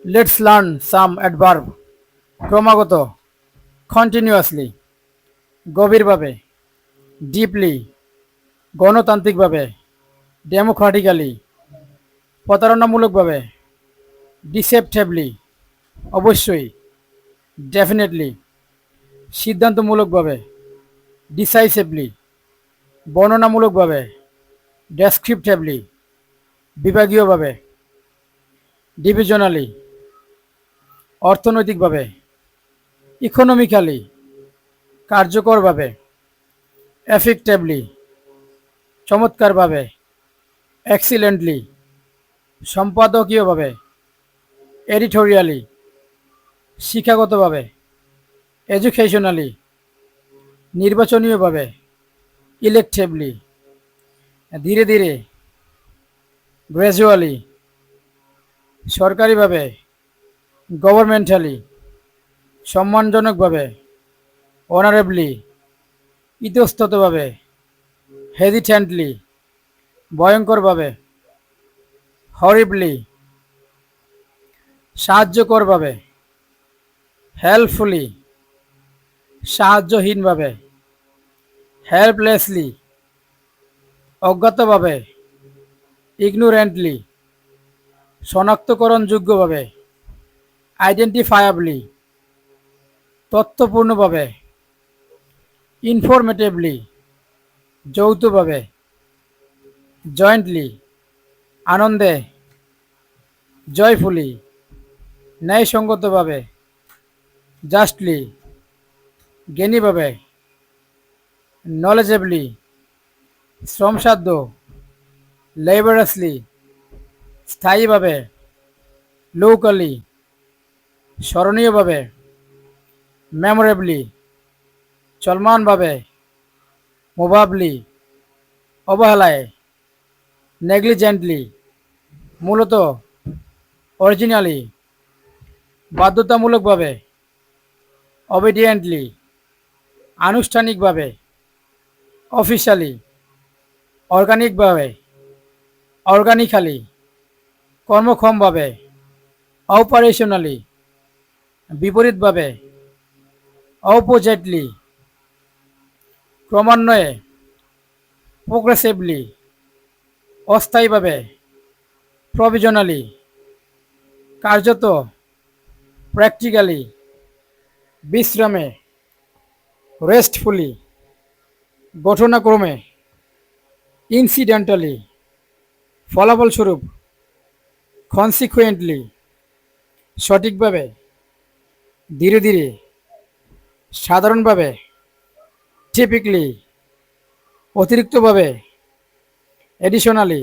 Let's learn some adverb. ক্রমাগত, continuously, গভীরভাবে, deeply, গণতান্ত্রিকভাবে, democratically, প্রতারণামূলকভাবে, ডিসেপটিভলি, অবশ্যই, ডেফিনেটলি, সিদ্ধান্তমূলকভাবে, ডিসাইসিভলি, বর্ণনামূলকভাবে, ডেসক্রিপটিভলি, বিভাগীয়ভাবে, ডিভিশনালি, অর্থনৈতিকভাবে, ইকোনমিক্যালি, কার্যকরভাবে, এফেক্টিভলি, চমৎকারভাবে, এক্সিলেন্টলি, সম্পাদকীয়ভাবে, এডিটোরিয়ালি, শিক্ষাগতভাবে, এডুকেশনালি, নির্বাচনীয়ভাবে, ইলেকটিভলি, ধীরে ধীরে, গ্র্যাজুয়ালি, সরকারিভাবে, গভর্নমেন্টালি, সম্মানজনকভাবে, অনারেবলি, ইতস্ততভাবে, হেজিট্যান্টলি, ভয়ঙ্করভাবে, হরিবলি, সাহায্যকরভাবে, হেল্পফুলি, সাহায্যহীনভাবে, হেল্পলেসলি, অজ্ঞাতভাবে, ইগনোরেন্টলি, শনাক্তকরণযোগ্যভাবে, আইডেন্টিফায়াবলি, তথ্যপূর্ণভাবে, ইনফরমেটিভলি, যৌথভাবে, জয়েন্টলি, আনন্দে, জয়ফুলি, ন্যায়সঙ্গতভাবে, জাস্টলি, জ্ঞানীভাবে, নলেজেবলি, শ্রমসাধ্য, লেবারাসলি, স্থায়ীভাবে, লোকালি, স্মরণীয়ভাবে, মেমোরেবলি, চলমানভাবে, মোবাবলি, অবহেলায়, নেগলিজেন্টলি, মূলত, অরিজিনালি, বাধ্যতামূলকভাবে, অবিডিয়েন্টলি, আনুষ্ঠানিকভাবে, অফিশিয়ালি, অর্গানিকভাবে, অর্গানিক্যালি, কর্মক্ষমভাবে, অপারেশনালি, বিপরীতভাবে, অপোজিটলি, ক্রমান্বয়ে, প্রোগ্রেসিভলি, অস্থায়ীভাবে, প্রভিশনালি, কার্যত, প্র্যাকটিক্যালি, বিশ্রামে, রেস্টফুলি, ঘটনাক্রমে, ইনসিডেন্টালি, ফলাফলস্বরূপ, কনসিকুয়েন্টলি, সঠিকভাবে, ধীরে ধীরে, সাধারণভাবে, টিপিক্যালি, অতিরিক্তভাবে, এডিশনালি,